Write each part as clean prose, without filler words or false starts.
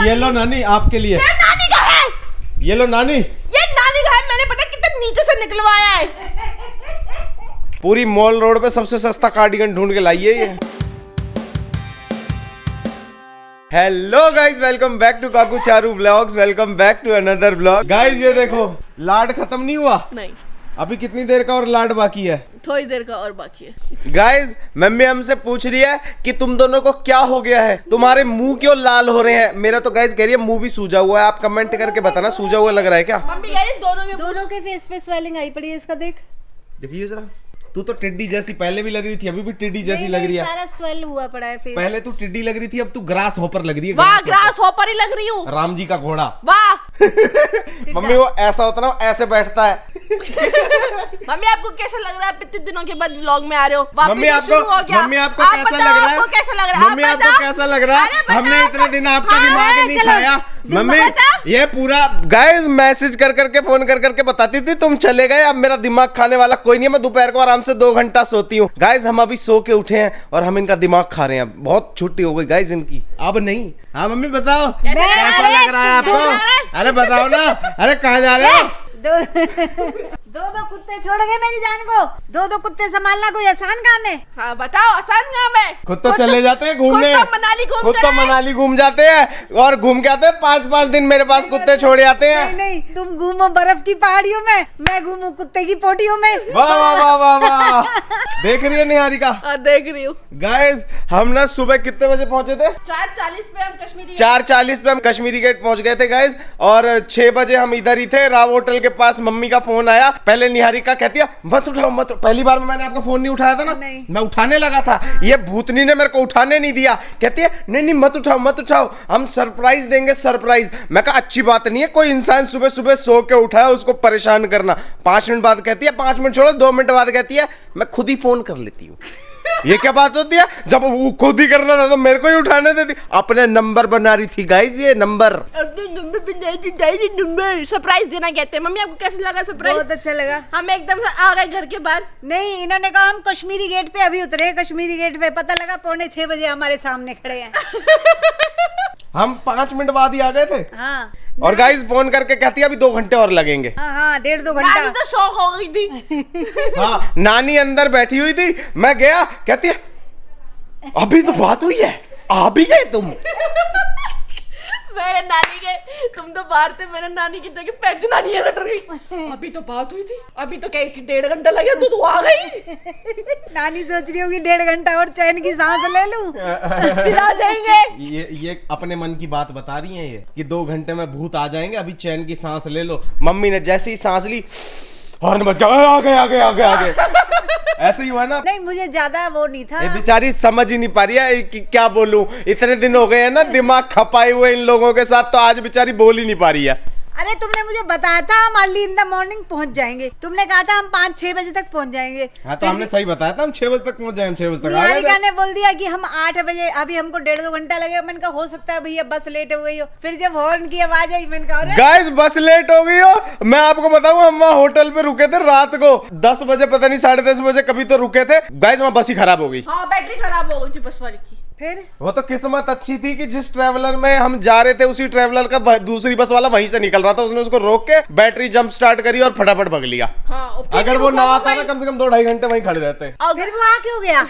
ये लो नानी आपके लिए। ये नानी का है। ये लो नानी। ये नानी का है, मैंने पता कितने नीचे से निकलवाया है। पूरी मॉल रोड पे सबसे सस्ता कार्डिगन ढूंढ के लाई है ये। Hello guys, welcome back to Kaku Charu vlogs. Welcome back to another vlog. Guys ये देखो, लाड खत्म नहीं हुआ। नहीं, अभी कितनी देर का और लाड बाकी है? थोड़ी देर का और बाकी है। गाइस मम्मी हमसे पूछ रही है कि तुम दोनों को क्या हो गया है, तुम्हारे मुंह क्यों लाल हो रहे हैं। मेरा तो गाइस कह रही है मुंह भी सूजा हुआ है। आप कमेंट करके बताना सूजा हुआ लग रहा है क्या? मम्मी कह रही दोनों के फेस पे स्वेलिंग आई पड़ी है। इसका देखिए जरा, तू तो टिड्डी जैसी पहले भी लग रही थी, अभी भी टिड्डी जैसी लग रही है। सारा स्वेल हुआ पड़ा है फेस। पहले तू टिड्डी लग रही थी, अब तू ग्रास हॉपर लग रही है। वाह, ग्रास हॉपर ही लग रही हूँ। राम जी का घोड़ा। वाह। मम्मी वो ऐसा होता ना, ऐसे बैठता है। मम्मी आपको कैसा लग रहा है? इतने दिनों के बाद व्लॉग में आ रहे हो, मम्मी वापस शुरू हो गया। मम्मी आपको कैसा लग रहा है? आपको कैसा लग रहा है? मम्मी आपको कैसा लग रहा है? हमने इतने दिन आपका दिमाग नहीं खाया। मम्मी ये पूरा गाइस मैसेज कर करके फोन कर करके बताती थी तुम चले गए, अब मेरा दिमाग खाने वाला कोई नहीं है। मैं दोपहर को आराम से 2 घंटा सोती हूँ। गाइस हम अभी सो के उठे हैं और हम इनका दिमाग खा रहे हैं। बहुत छुट्टी हो गई गाइस इनकी, अब नहीं। हाँ मम्मी बताओ कैसा लग रहा है आपको? अरे बताओ ना। अरे कहाँ जा रहे हो? दो कुत्ते छोड़ गए मेरी जान को। दो कुत्ते संभालना कोई आसान काम है? हाँ बताओ, आसान काम है। खुद तो चले जाते हैं घूमने, खुद तो मनाली घूम जाते हैं और घूम के आते हैं। 5-5 दिन मेरे पास कुत्ते छोड़े आते हैं। नहीं, तुम घूमो बर्फ की पहाड़ियों में, मैं घूमू कुत्ते की पोटियों में। वाह वाह वाह वाह वाह। देख रही है निहारिका? देख रही हूँ। गाइस हम ना सुबह कितने बजे पहुंचे थे? 4:40 पे हम कश्मीरी 4:40 पे हम कश्मीरी गेट पहुंच गए थे गाइस। और 6 बजे हम इधर ही थे राव होटल के पास। मम्मी का फोन आया, पहले निहारिका कहती है मत उठाओ मत। पहली बार में मैंने आपका फोन नहीं उठाया था ना, मैं उठाने लगा था, ये भूतनी ने मेरे को उठाने नहीं दिया। कहती है नहीं मत उठाओ मत उठाओ, हम सरप्राइज देंगे सरप्राइज। मैं कहा अच्छी बात नहीं है, कोई इंसान सुबह सुबह सो के उठा है उसको परेशान करना। 5 मिनट बाद कहती है 5 मिनट छोड़ो, 2 मिनट बाद कहती है मैं खुद ही फोन कर लेती हूँ। ये क्या बात होती है? जब वो खुद ही करना था तो मेरे को ही उठाने देती। अपने नंबर बना रही थी गाइस, ये नंबर सरप्राइज देना कहते हैं। मम्मी आपको कैसा लगा सरप्राइज? बहुत अच्छा लगा। हम एकदम से आ गए घर के बाहर। नहीं, इन्होंने कहा हम कश्मीरी गेट पे अभी उतरे। कश्मीरी गेट पे पता लगा 6:45 बजे हमारे सामने खड़े हैं। हम 5 मिनट बाद ही आ गए थे। हाँ। और गाइस फोन करके कहती है अभी 2 घंटे और लगेंगे। हाँ 1.5-2 घंटा। तो शौक हो गई थी। हाँ नानी अंदर बैठी हुई थी, मैं गया, कहती है अभी तो बात हुई है, आ भी गए तुम। मेरे नानी के, तुम तो बाहर थे, मेरे नानी की जगह पैंचू नानी है डर गई। अभी तो बात हुई थी, अभी तो कही थी 1.5 घंटा लगे तो आ गई। नानी सोच रही होगी 1.5 घंटा और चैन की सांस ले लूं, फिर आ जाएंगे। ये अपने मन की बात बता रही हैं ये कि 2 घंटे में भूत आ जाएंगे, अभी चैन की सांस ले लो। मम्मी ने जैसे ही सांस ली हॉर्न बज गया, आ गए। ऐसे ही हुआ ना। नहीं, मुझे ज्यादा वो नहीं था। ये बेचारी समझ ही नहीं पा रही है कि क्या बोलूं। इतने दिन हो गए हैं ना दिमाग खपाए हुए इन लोगों के साथ, तो आज बेचारी बोल ही नहीं पा रही है। अरे तुमने मुझे बताया था हम अर्ली इन द मॉर्निंग पहुंच जाएंगे। तुमने कहा था हम 5-6 बजे तक पहुंच जाएंगे। हाँ तो हमने सही बताया था, हम 6 बजे तक पहुंच जाएंगे। 6 बजे तक निहारिका ने बोल दिया कि हम 8 बजे, अभी हमको 1.5-2 घंटा लगेगा। मैंने कहा हो सकता है भैया बस लेट हो गई हो। फिर जब हॉर्न की आवाज आई मैंने कहा गाइस बस लेट हो गई हो। मैं आपको बताऊं हम वहाँ होटल पे रुके थे रात को 10 बजे, पता नहीं 10:30 बजे कभी तो रुके थे। गाइस वहाँ बस ही खराब हो गई। हाँ बैटरी खराब हो गई थी बस वाली की। फिर वो तो किस्मत अच्छी थी कि जिस ट्रेवलर में हम जा रहे थे उसी ट्रेवलर का दूसरी बस वाला वहीं से निकल रहा था। उसने उसको रोक के बैटरी जंप स्टार्ट करी और फटाफट भग लिया। हाँ, अगर वो ना आता ना कम से कम 2-2.5 घंटे वहीं खड़े रहते। फिर वो आ क्यों गया?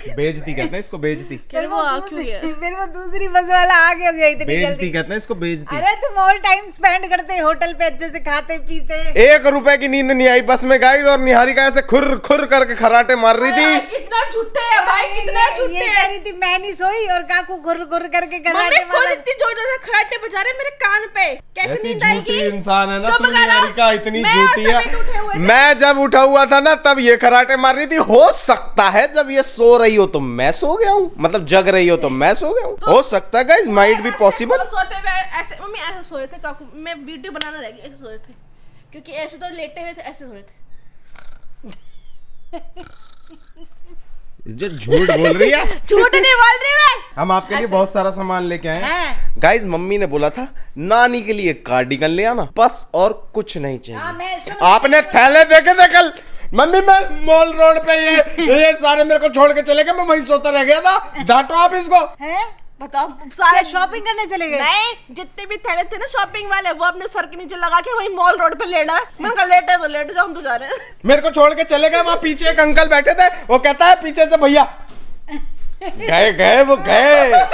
बेइज्जती कहते हैं इसको, बेइज्जती। फिर वो आ क्यों गया? फिर वो दूसरी बस वाला आ क्यों गया इतनी बेइज्जती जल्दी? कहते हैं इसको, बेइज्जती। अरे तुम और टाइम स्पेंड करते होटल पे, अच्छे से खाते पीते। 1 रुपए की नींद नहीं आई बस में गाइस। और निहारिका ऐसे खुर खुर करके खराटे मार रही थी। कितना झूठे है भाई, कितना झूठे ये कह रही थी मैं नहीं सोई और काकू घुर घुर करके मम्मी खुद इतनी जोर से खराटे बजा रहे मेरे कान पे। कैसे ऐसी नींद झूठी आएगी? इंसान है ना चुप तू करो। निहारिका, इतनी मैं और झूठी समीर उठे हुए है। थे। मैं जब उठा हुआ था ना तब ये खराटे मार रही थी। हो सकता है जब ये सो रही हो तो मैं सो गया हूँ, मतलब जग रही हो तो मैं सो गया हूँ। हो सकता है गाइस, माइट बी पॉसिबल। सोते हुए ऐसे मम्मी ऐसे सोए थे काकू, मैं वीडियो बनाना रह गई, ऐसे सोए थे क्योंकि ऐसे तो लेटे हुए थे, ऐसे सोए थे। जो झूठ बोल रही है। झूठ नहीं बोल रही मैं। हम आपके लिए बहुत सारा सामान लेके आए हैं गाइस। मम्मी ने बोला था नानी के लिए कार्डिगन ले आना, बस और कुछ नहीं चाहिए। आपने थैले देखे थे कल? मम्मी मैं मॉल रोड पे ये सारे मेरे को छोड़ के चले गए, मैं वहीं सोता रह गया था। डांटो आप इसको। है बताओ सारे शॉपिंग करने चले गए? नहीं, जितने भी थैले थे ना शॉपिंग वाले वो अपने सर के नीचे लगा के वही मॉल रोड पे लेटा है। मैंने कहा लेटे तो लेट जाओ, हम तो जा रहे हैं। मेरे को छोड़ के चले गए, वहाँ पीछे एक अंकल बैठे थे, वो कहता है पीछे से भैया गए वो गए।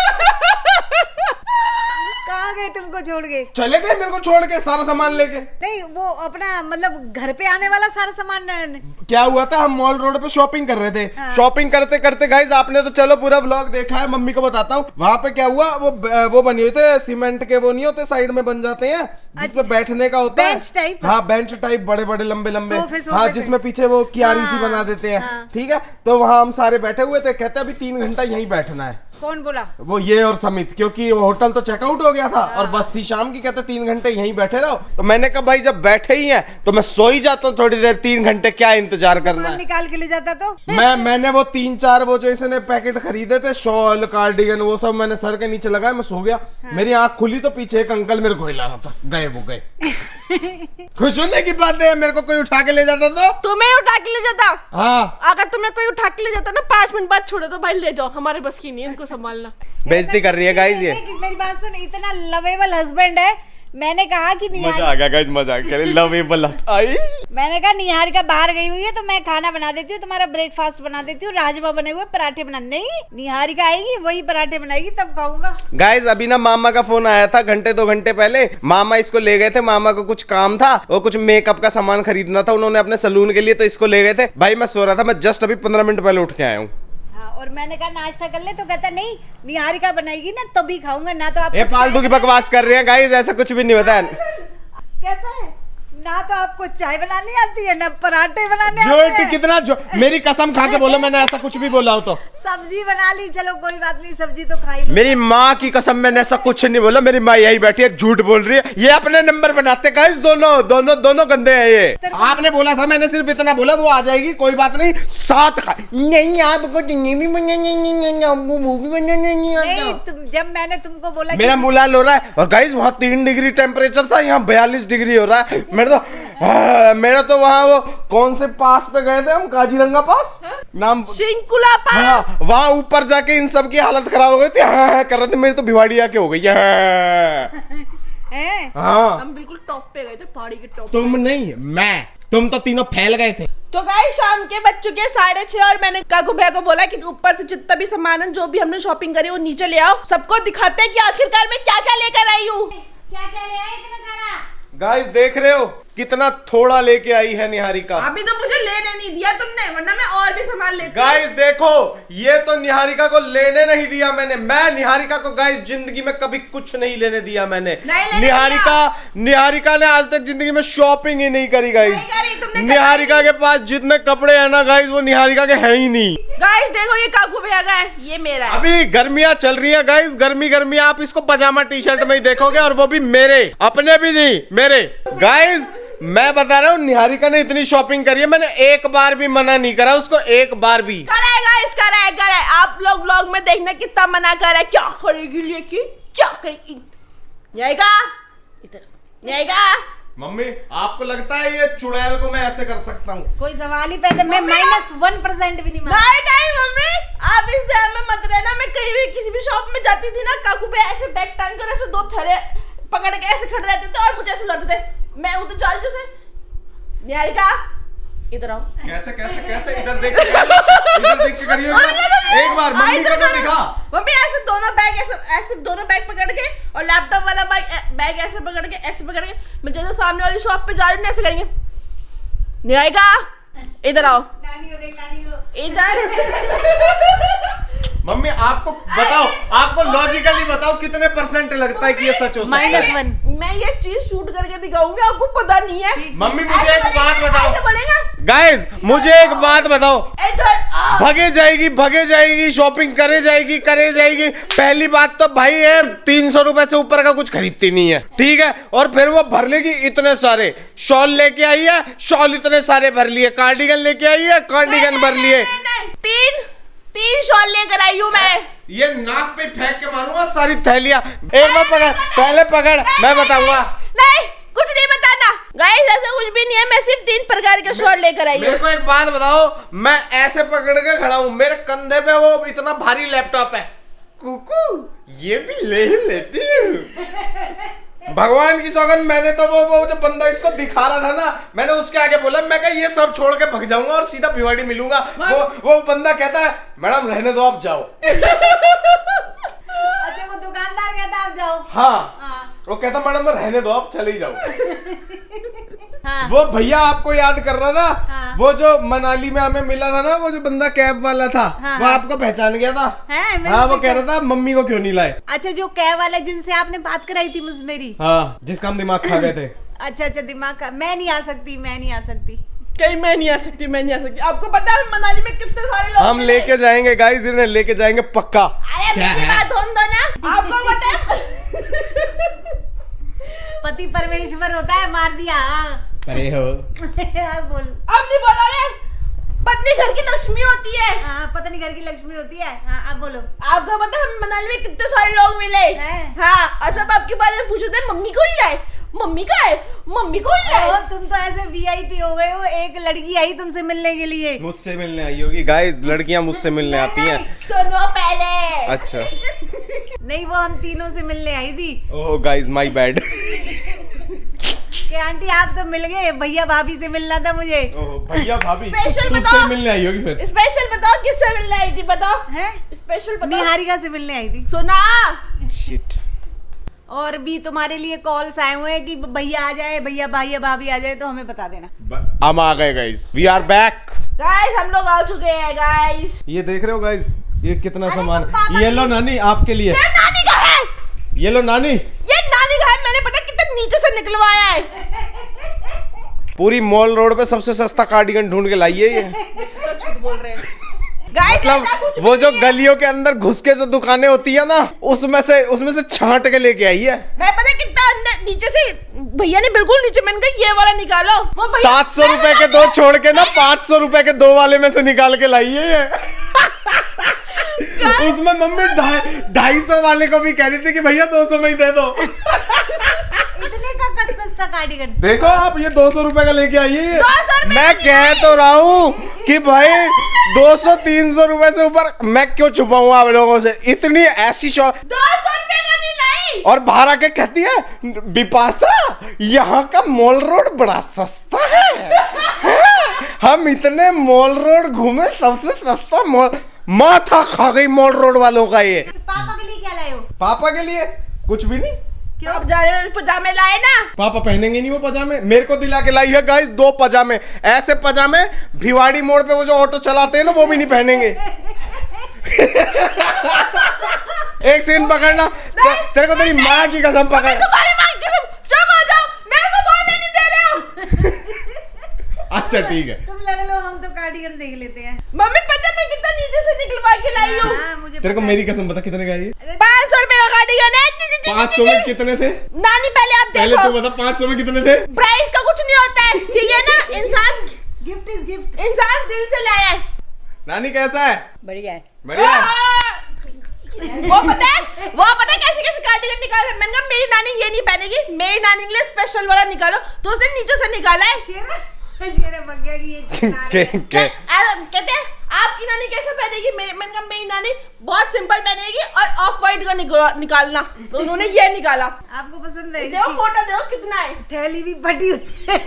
कहाँ गए तुमको छोड़ के? चले गए मेरे को छोड़ के सारा सामान लेके। नहीं वो अपना मतलब घर पे आने वाला सारा सामान क्या हुआ था, हम मॉल रोड पे शॉपिंग कर रहे थे। हाँ। शॉपिंग करते करते गाइस आपने तो चलो पूरा व्लॉग देखा है, मम्मी को बताता हूँ। वहाँ पे क्या हुआ, वो बनी हुई थे सीमेंट के, वो नहीं होते साइड में बन जाते हैं जिसपे अच्छा। बैठने का होता है, बेंच टाइप। हाँ बेंच टाइप, बड़े बड़े लंबे लंबे, सोफे हाँ थे। जिसमें पीछे वो क्यारी सी हाँ, बना देते हैं। हाँ। ठीक है, तो वहाँ हम सारे बैठे हुए थे, कहते अभी 3 घंटा यहीं बैठना है। कौन बोला? वो ये और समित, क्योंकि होटल तो चेकआउट हो गया था और बस थी शाम की, कहते 3 घंटे यहीं बैठे रहो। तो मैंने कहा भाई जब बैठे ही हैं तो मैं सो ही जाता हूँ थोड़ी देर, 3 घंटे क्या इंतजार करना है। निकाल के ले जाता तो मैंने वो 3-4 वो जो इसने पैकेट खरीदे थे, शॉल कार्डिगन, वो सब मैंने सर के नीचे लगाया, मैं सो गया। मेरी आंख खुली तो पीछे एक अंकल मेरे को हिला रहा था, गए वो गए। खुश होने की बात है, मेरे को कोई उठा के ले जाता तो तुम्हें उठा के ले जाता? हाँ, अगर तुम्हें कोई उठा के ले जाता ना 5 मिनट बाद छोड़ो तो भाई ले जाओ, हमारे बस की नहीं है इनको संभालना। बेइज्जती कर रही है गाइस ये। मेरी बात सुन, इतना लवेबल हस्बैंड है, मैंने कहा कि मजा आ गया गाइस, मजा आ गया, लवेबल आई। मैंने कहा निहारिका बाहर गई हुई है तो मैं खाना बना देती हूँ, तुम्हारा ब्रेकफास्ट बना देती हूँ, राजमा बने हुए, पराठे बना। नहीं, निहारिका आएगी वही पराठे बनाएगी तब खाऊंगा। गाइस अभी ना मामा का फोन आया था घंटे 2 घंटे पहले, मामा इसको ले गए थे, मामा को कुछ काम था, वो कुछ मेकअप का सामान खरीदना था उन्होंने अपने सलून के लिए, तो इसको ले गए थे। भाई मैं सो रहा था, मैं जस्ट अभी 15 मिनट पहले उठ के आया हूँ। हाँ, और मैंने कहा नाश्ता कर ले, तो कहता नहीं निहारिका बनाएगी ना तभी खाऊंगा, ना तो आप ये फालतू की बकवास कर रहे हैं गाइस, ऐसा कुछ भी नहीं बताया। कहता है ना तो आपको चाय बनानी आती है ना पराठे बनाने जो आते हैं। कितना जो मेरी कसम खा के बोलो, मैंने ऐसा कुछ भी बोला हो तो। सब्जी बना ली, चलो कोई बात नहीं, सब्जी तो खाई लो। मेरी माँ की कसम, मैंने ऐसा कुछ नहीं बोला, मेरी माँ यही बैठी है झूठ बोल रही है। ये अपने नंबर बनाते गाइस, दोनों गंदे हैं ये। आपने बोला था, मैंने सिर्फ इतना बोला वो आ जाएगी, कोई बात नहीं, साथ खा नहीं आपको जब मैंने तुमको बोला मेरा मुंह लाल हो रहा है। और गाइस वहाँ 3 डिग्री टेम्परेचर था, यहाँ 42 डिग्री हो रहा है। मेरा तो वहाँ वो कौन से पास पे गए थे हम, काजीरंगा पास नाम, शिंकुला पास। हाँ वहाँ ऊपर जाके इन सब की हालत खराब हो गई थी, हाँ कर रहे थे, मेरी तो भिवाड़ी आके हो गई हैं? हाँ। हम बिल्कुल टॉप पे गए थे, पहाड़ी के टॉप। तुम नहीं, मैं, तुम तो तीनों फैल गए थे। तो गाइस शाम के बज चुके 6:30 और मैंने काकू भैया को बोला कि ऊपर से जितना भी सामान है, जो भी हमने शॉपिंग करी वो नीचे ले आओ, सबको दिखाते हैं कि आखिरकार मैं क्या क्या लेकर आई हूँ। क्या क्या ले आए इतना सारा? गाइस देख रहे हो कितना थोड़ा लेके आई है निहारिका। अभी तो मुझे लेने नहीं दिया तुमने, वरना मैं और भी सामान लेती। गाइस देखो, ये तो निहारिका को लेने नहीं दिया मैंने, मैं निहारिका को गाइस जिंदगी में कभी कुछ नहीं लेने दिया मैंने। निहारिका ने आज तक जिंदगी में शॉपिंग ही नहीं करी गाइस। निहारिका के पास जितने कपड़े हैं ना गाइस, वो निहारिका के हैं ही नहीं। गाइस देखो ये काकू भैया का है, ये मेरा है। अभी गर्मियां चल रही है गाइस, गर्मी आप इसको पजामा टी शर्ट में ही देखोगे, और वो भी मेरे अपने भी नहीं, मेरे। गाइस मैं बता रहा हूँ, निहारिका ने इतनी शॉपिंग करी है, मैंने एक बार भी मना नहीं करा उसको, एक बार भी। करेगा इसका रहेगा, आप लोग व्लॉग में देखना कितना मना कर रहा है, क्या करेगी लेके, क्या करेगी, जाएगा इधर, जाएगा। मम्मी आपको लगता है ये चुड़ैल को मैं ऐसे कर सकता हूँ? कोई सवाल ही पैदा, मैं -1% भी नहीं मान। नहीं मम्मी, आप इस ब्याह में मत रहना। मैं कहीं भी किसी भी शॉप में जाती थी ना, काकू पे ऐसे बैग टांग कर ऐसे 2 थैले पकड़ के ऐसे खड़े रहते थे और मुझे ऐसे बुलाते थे, मैं उधर चल जैसे निहारिका इधर आओ। कैसे कैसे कैसे इधर देख के करिए एक बार, मम्मी को तो दिखा। मम्मी ऐसे दोनों बैग पकड़ के और लैपटॉप वाला बैग ऐसे पकड़ के मैं जैसे सामने वाली शॉप पे जा रही हूँ ऐसे करेंगे, निहारिका इधर आओ, नानी को देख, नानी को इधर। मम्मी आपको बताओ, आपको लॉजिकली बताओ कितने % लगता है कि ये सच हो सकता है? -1। मैं ये चीज शूट करके दिखाऊंगी, आपको पता नहीं है। मम्मी मुझे एक बात बताओ बोलेगा गाइस, मुझे एक बात बताओ, भगे जाएगी शॉपिंग करे जाएगी। पहली बात तो भाई है 300 रुपए से ऊपर का कुछ खरीदती नहीं है, ठीक है, और फिर वो भर लेगी इतने सारे। शॉल लेके आई है, शॉल इतने सारे भर लिए, कार्डिगन लेके आई है, कार्डिगन भर लिए। 3 शॉल लेकर आई हूँ मैं। ये नाक पे फेंक के मारूंगा सारी थैलियां। एक बार पकड़, पहले पकड़, मैं बताऊंगा। नहीं कुछ नहीं बताना गाइस, ऐसा कुछ भी नहीं है, मैं सिर्फ 3 प्रकार के शॉल लेकर आई हूँ। मेरे को एक बात बताओ, मैं ऐसे पकड़ के खड़ा हूँ, मेरे कंधे पे वो इतना भारी लैपटॉप है, कुकू ये भी ले ही लेती हूँ। भगवान की सौगंध, मैंने तो वो जो बंदा इसको दिखा रहा था ना, मैंने उसके आगे बोला, मैं कहा ये सब छोड़ के भग जाऊंगा और सीधा भिवाड़ी मिलूंगा। वो बंदा कहता है मैडम रहने दो आप जाओ। अच्छा वो दुकानदार कहता आप जाओ। हाँ वो कहता मैडम रहने दो आप चले ही जाओ। हाँ। वो भैया आपको याद कर रहा था। हाँ। वो जो मनाली में हमें मिला था ना, वो जो बंदा कैब वाला था। हाँ, वो हाँ। आपको पहचान गया था। हाँ, वो कह रहा था मम्मी को क्यों नहीं लाए। अच्छा जो कैब वाला जिनसे आपने बात कराई थी मुझ मेरी। हाँ जिसका हम दिमाग खा गए थे। अच्छा दिमाग का, मैं नहीं आ सकती। कहीं मैं नहीं आ सकती। आपको पता है मनाली में कितने सारे लोग हम मिले? लेके जाएंगे गाइस, इन्हें लेके जाएंगे पक्का। अरे मेरी बात होने दो ना। आपको पता है पति परमेश्वर होता है, मार दिया। अरे हो बोल। अब नहीं बोलो रे। पत्नी घर की लक्ष्मी होती है। पत्नी घर की लक्ष्मी होती है। हाँ अब बोलो। आपको पता है मनाली में कितने सारे लोग मिले हैं? हाँ, और सब आपके बारे में पूछते थे, मम्मी को ही लाए, मम्मी का है, मम्मी को ही लाए। तुम तो ऐसे वीआईपी हो गए हो। एक लड़की आई तुमसे मिलने के लिए। मुझसे मिलने आई होगी गाइस, लड़कियां मुझसे मिलने आती हैं। सुनो पहले। अच्छा नहीं वो हम तीनों से मिलने आई थी ओह गाइस माय बैड। कि आंटी आप तो मिल गए, भैया भाभी से मिलना था मुझे। ओह भैया भाभी स्पेशल तुमसे बताओ। मिलने आई होगी फिर। स्पेशल बताओ किससे मिलने आई थी, बताओ। हैं? स्पेशल बताओ। निहारिका से मिलने आई थी। सुना। शिट। और भी तुम्हारे लिए कॉल्स आए हुए हैं कि भैया आ जाए, भैया भाभी आ जाए तो हमें बता देना। हम आ गए guys, we are back. Guys हम लोग आ चुके हैं गाइस। ये देख रहे हो गाइस, ये कितना अरे सामान। तुम पापा ये लो नानी आपके लिए। ये नानी का है। ये लो नानी। ये नानी का है। मैंने पता कितने नीचे से निकलवाया है। पूरी मॉल रोड पे सबसे सस्ता कार्डिगन ढूंढ के लाई है ये। झूठ बोल रहे हैं गाइस। मतलब वो जो गलियों के अंदर घुस के जो दुकानें होती है ना, उसमें से छांट के लेके आई है। मैं पता कितना अंदर नीचे से, भैया ने बिल्कुल नीचे, मैंने कहा ये वाला निकालो। वो भैया 700 रुपए के दो छोड़ के ना 500 रुपए के दो वाले में से निकाल के लाई है ये। उसमें मम्मी 250 वाले को भी कह रही थी कि भैया 200 में ही दे दो। इतने का सस्ता कार्डिगन। देखो आप ये 200 रुपए का लेके आई है। 200 रुपए मैं कह तो रहा हूँ कि भाई 200-300 रुपए से ऊपर मैं क्यों छुपाऊं आप लोगों से। इतनी ऐसी शॉप 200 रुपए का नहीं लाई। और बाहर आके कहती है बिपाशा यहाँ का मॉल रोड बड़ा सस्ता है। हम इतने मॉल रोड घूमे, सबसे सस्ता मॉल। माथा खा गई मॉल रोड वालों का ये। पापा के लिए क्या लाए हो? पापा के लिए कुछ भी नहीं। क्यों? अब जा रहे पजामे लाए ना। पापा पहनेंगे नहीं वो पजामे, मेरे को दिला के लाई है गाइस 2 पजामे। ऐसे पजामे भिवाड़ी मोड़ पे वो जो ऑटो चलाते हैं ना, वो भी नहीं पहनेंगे। एक सेकंड पकड़ना, तेरे को तेरी माँ की कसम पकड़। तुम्हारी माँ की कसम, चुप हो जाओ, मेरे को बोलने नहीं दे रहे हो। अच्छा ठीक है, तुम लड़ लो, हम तो कार्डिगन देख लेते हैं। मम्मी पता मैं कितना नीचे से निकलवा के लाई हूँ। हाँ, मुझे तेरे को पता मेरी कसम बता कितने का है ये? 500 रुपए का कार्डिगन है। 500 में कितने थे? नानी पहले आप पहले देखो। तू बता 500 में कितने थे? प्राइस का कुछ नहीं होता है, ठीक है ना। इंसान गिफ्ट इज गिफ्ट। इंसान दिल से लाया है। नानी कैसा है? बढ़िया है। बढ़िया। वो पता है कैसे कैसे कार्डिगन निकाला। मैंने कहा मेरी नानी ये नहीं पहनेगी, मेरी नानी के लिए स्पेशल वाला निकालो, तो उसने नीचे से निकाला है। शेरे बग गया कि ये चला रहे हैं। कहते हैं आपकी नानी कैसे पहनेगी। मैंने कहा मेरी नानी बहुत सिंपल पहनेगी और ऑफ वाइट का निकालना, तो उन्होंने ये निकाला। आपको पसंद है? देखो फोटो देखो कितना है। थैली भी फटी हुई है।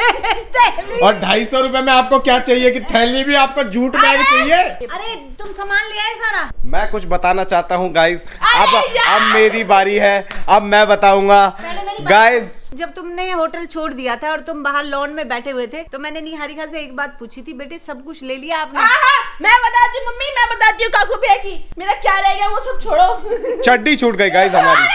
और 250 रुपए में आपको क्या चाहिए कि थैली भी आपको जूट बैग चाहिए? अरे तुम सामान ले आए सारा? मैं कुछ बताना चाहता हूँ गाइस। अरे यार! अब मेरी बारी है, अब मैं बताऊंगा पहले मेरी बात- गाइस। जब तुमने होटल छोड़ दिया था और तुम बाहर लॉन में बैठे हुए थे, तो मैंने निहारिका से एक बात पूछी थी, बेटे सब कुछ ले लिया आपने? मैं बताती हूँ मम्मी, मैं बताती हूँ काकू भैया की। मेरा क्या रह गया वो सब छोड़ो। चड्डी छूट गई गाइस हमारी।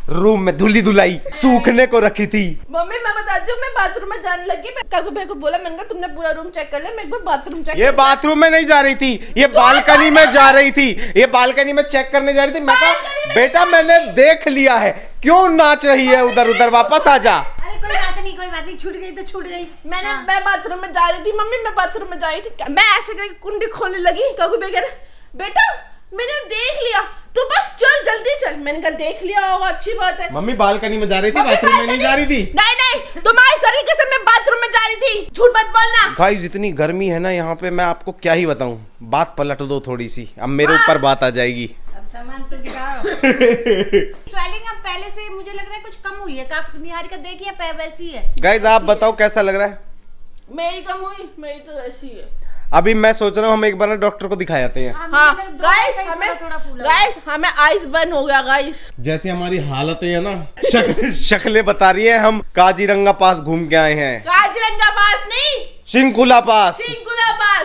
रूम में धुली धुलाई सूखने को रखी थी। मम्मी मैं बताती हूँ, मैं बाथरूम में जाने लगी, मैं काकू भैया को बोला, मैंने कहा तुमने पूरा रूम चेक कर लिया, मैं एक बार बाथरूम चेक। ये बाथरूम में नहीं जा रही थी, ये बालकनी में जा रही थी। ये बालकनी में चेक करने जा रही थी। मैं कहा बेटा मैंने देख लिया है, क्यों नाच रही है उधर उधर, वापस आ जा। अरे कोई बात नहीं, छूट गई तो छूट गई। मैं बाथरूम में जा रही थी मम्मी, मैं बाथरूम में जा रही थी, मैं ऐसे करके कुंडी खोलने लगी, काकू भैया कह रहे बेटा मैंने देख लिया, तो बस चल जल्दी चल। मैंने कहा देख लिया होगा, अच्छी बात है। मम्मी बालकनी में जा रही थी, मम्मी बाथरूम में नहीं जा रही थी। नहीं तुम्हारी सर की कसम, मैं बाथरूम में जा रही थी, झूठ मत बोलना। गाइस इतनी गर्मी है ना यहाँ पे, मैं आपको क्या ही बताऊं। बात पलट दो थोड़ी सी, अब मेरे ऊपर बात आ जाएगी। अब सामान तो दिखाओ। स्वेलिंग अब पहले से मुझे लग रहा है कुछ कम हुई है। निहारिका देखिए पैर वैसी है। गाइस आप बताओ कैसा लग रहा है? मेरी कम हुई, मेरी तो ऐसी है। अभी मैं सोच रहा हूँ हम एक बार ना डॉक्टर को दिखा जाते हैं। हाँ गाइस हमें आइस बर्न हो गया गाइस। जैसी हमारी हालत है ना, शक्लें बता रही है हम काजीरंगा पास घूम के आए हैं। काजीरंगा पास नहीं, शिंकुला पास। सिंकुला पास।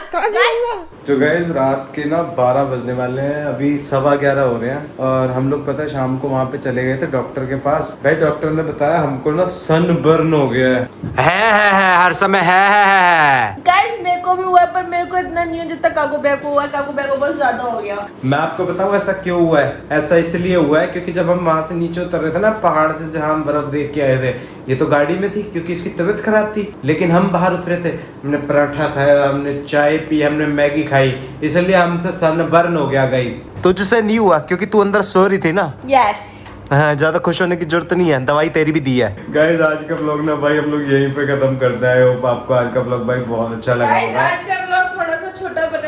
तो गाइस रात के ना 12 बजने वाले हैं, अभी 11:15 हो रहे हैं और हम लोग पता है शाम को वहाँ पे चले गए थे डॉक्टर के पास। भाई डॉक्टर ने बताया हमको ना सनबर्न हो गया है हर समय है। गाइस मेरे को भी हुआ है, पर मेरे को इतना नहीं है जितना काकू बैग को हुआ है। काकू बैग को बस ज्यादा हो गया। मैं आपको बताऊं ऐसा क्यों हुआ है। ऐसा इसलिए हुआ है क्योंकि जब हम वहां से नीचे उतर रहे थे ना पहाड़ से, जहां हम बर्फ देख के आए थे, ये तो गाड़ी में थी क्योंकि इसकी तबीयत खराब थी, लेकिन हम बाहर उतरे थे, हमने पराठा खाया, हमने चाय पी, हमने मैगी खाई, इसलिए हमसे सनबर्न हो गया गाइस। तुझसे नहीं हुआ क्योंकि तू अंदर सो रही थी ना। यस हाँ, ज्यादा खुश होने की जरूरत नहीं है, दवाई तेरी भी दी है। गाइस आज का व्लॉग ना भाई हम लोग यहीं पे खत्म करते हैं। होप आपको आज का व्लॉग भाई बहुत अच्छा लगा गाइस होगा। आज का व्लॉग थोड़ा सा छोटा बना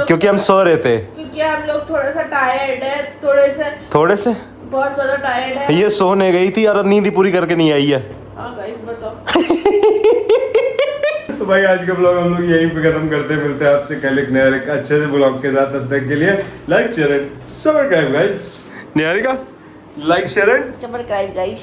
क्योंकि हम सो रहे थे, क्योंकि हम लोग थोड़ा सा टायर्ड है, थोड़े से बहुत ज्यादा टायर्ड है। ये सोने गई थी और नींद ही पूरी करके नहीं आई है। हाँ गाइस बताओ। तो भाई आज का ब्लॉग हम लोग यहीं पे खत्म करते हैं। मिलते हैं आपसे कल एक नया एक अच्छे से ब्लॉग के साथ। तब तक के लिए like share and subscribe guys. Niharika like share and subscribe guys.